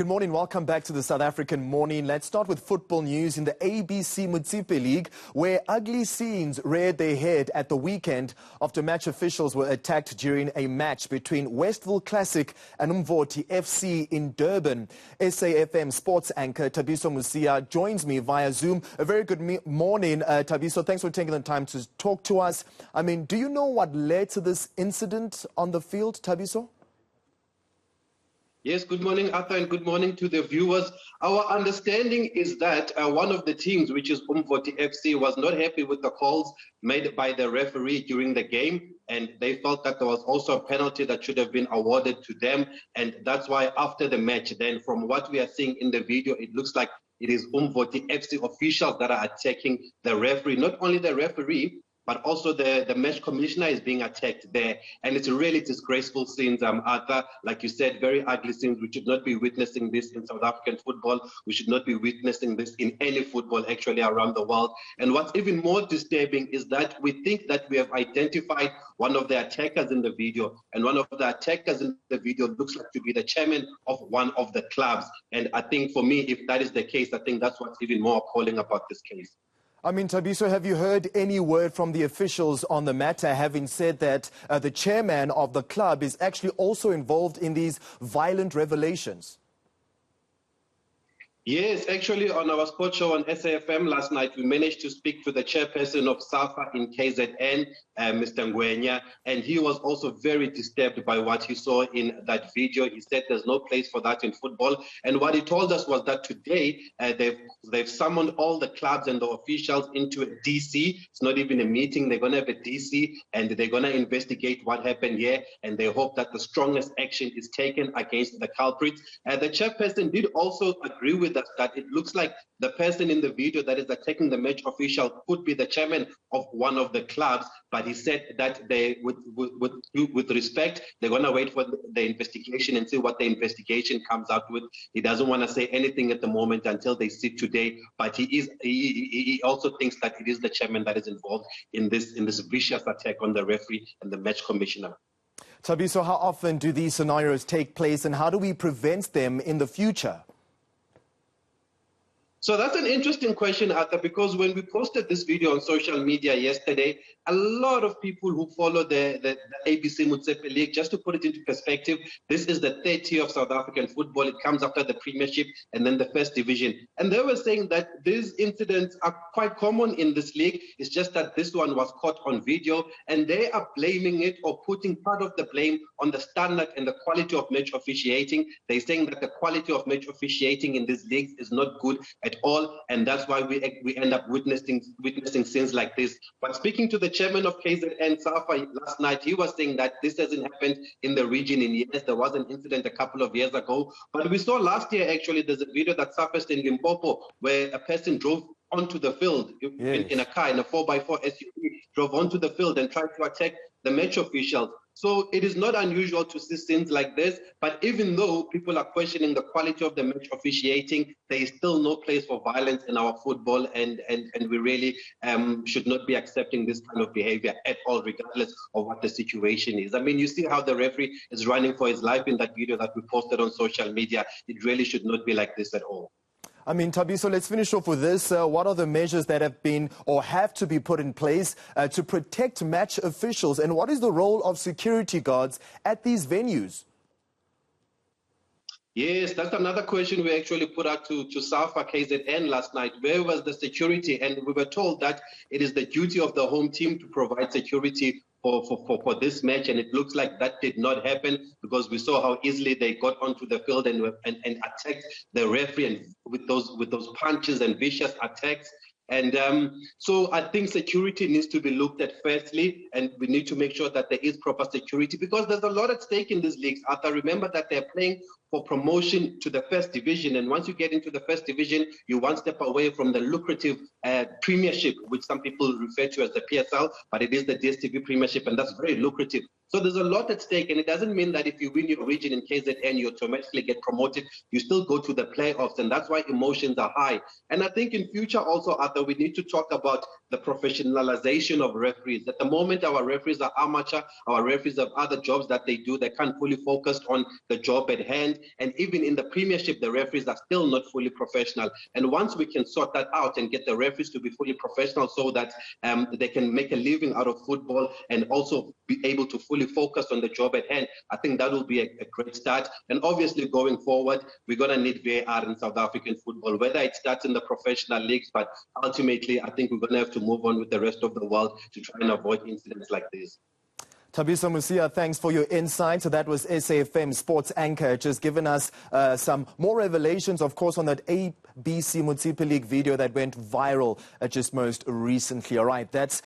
Good morning, welcome back to the South African Morning. Let's start with football news in the ABC Motsepe League, where ugly scenes reared their head at the weekend after match officials were attacked during a match between Westville Classic and Umvoti FC in Durban. SAFM Sports anchor Thabiso Mosia joins me via Zoom. A very good morning, Thabiso. Thanks for taking the time to talk to us. Do you know what led to this incident on the field, Thabiso? Yes, good morning, Arthur, and good morning to the viewers. Our understanding is that one of the teams, which is Umvoti FC, was not happy with the calls made by the referee during the game, and they felt that there was also a penalty that should have been awarded to them, and that's why after the match, then from what we are seeing in the video, it looks like it is Umvoti FC officials that are attacking the referee. Not only the referee, but also the match commissioner is being attacked there. And it's really disgraceful scenes, Arthur. Like you said, very ugly scenes. We should not be witnessing this in South African football. We should not be witnessing this in any football actually around the world. And what's even more disturbing is that we think that we have identified one of the attackers in the video. And one of the attackers in the video looks like to be the chairman of one of the clubs. And I think for me, if that is the case, I think that's what's even more appalling about this case. Thabiso, have you heard any word from the officials on the matter, having said that the chairman of the club is actually also involved in these violent revelations? Yes, actually on our sports show on SAFM last night, we managed to speak to the chairperson of Safa in KZN, Mr. Ngwenya, and he was also very disturbed by what he saw in that video. He said there's no place for that in football. And what he told us was that today they've summoned all the clubs and the officials into a DC. It's not even a meeting. They're going to have a DC and they're going to investigate what happened here. And they hope that the strongest action is taken against the culprits. The chairperson did also agree with us that it looks like the person in the video that is attacking the match official could be the chairman of one of the clubs, but he said that they, with respect, they're going to wait for the investigation and see what the investigation comes out with. He doesn't want to say anything at the moment until they sit today, but he also thinks that it is the chairman that is involved in this vicious attack on the referee and the match commissioner. Thabiso, how often do these scenarios take place and how do we prevent them in the future? So that's an interesting question, Arthur, because when we posted this video on social media yesterday, a lot of people who follow the ABC Motsepe League, just to put it into perspective, this is the third tier of South African football. It comes after the Premiership and then the First Division. And they were saying that these incidents are quite common in this league. It's just that this one was caught on video, and they are blaming it or putting part of the blame on the standard and the quality of match officiating. They're saying that the quality of match officiating in these leagues is not good at all, and that's why we end up witnessing scenes like this. But speaking to the chairman of KZN, Safa, last night, he was saying that this hasn't happened in the region in years. There was an incident a couple of years ago, but we saw last year actually there's a video that surfaced in Limpopo where a person drove onto the field in a car, in a 4x4 SUV, drove onto the field and tried to attack the match officials. So it is not unusual to see scenes like this, but even though people are questioning the quality of the match officiating, there is still no place for violence in our football, and we really should not be accepting this kind of behavior at all, regardless of what the situation is. You see how the referee is running for his life in that video that we posted on social media. It really should not be like this at all. Thabiso, let's finish off with this. What are the measures that have been or have to be put in place to protect match officials? And what is the role of security guards at these venues? Yes, that's another question we actually put out to Safa KZN last night. Where was the security? And we were told that it is the duty of the home team to provide security for this match, and it looks like that did not happen because we saw how easily they got onto the field and attacked the referee, and with those punches and vicious attacks. And so I think security needs to be looked at firstly, and we need to make sure that there is proper security because there's a lot at stake in these leagues. Arthur, remember that they're playing for promotion to the First Division, and once you get into the First Division, you're one step away from the lucrative Premiership, which some people refer to as the PSL, but it is the DStv Premiership, and that's very lucrative. So there's a lot at stake, and it doesn't mean that if you win your region in KZN, you automatically get promoted. You still go to the playoffs, and that's why emotions are high. And I think in future also, Arthur, we need to talk about the professionalization of referees. At the moment, our referees are amateur. Our referees have other jobs that they do. They can't fully focus on the job at hand. and even in the Premiership, the referees are still not fully professional. And once we can sort that out and get the referees to be fully professional so that they can make a living out of football and also be able to fully focus on the job at hand, I think that will be a great start. And obviously going forward, we're going to need VAR in South African football, whether it starts in the professional leagues, but ultimately I think we're going to have to move on with the rest of the world to try and avoid incidents like this. Thabiso Mosia, thanks for your insight. So that was SAFM Sports anchor, just giving us some more revelations, of course, on that ABC Motsepe League video that went viral just most recently. All right, that's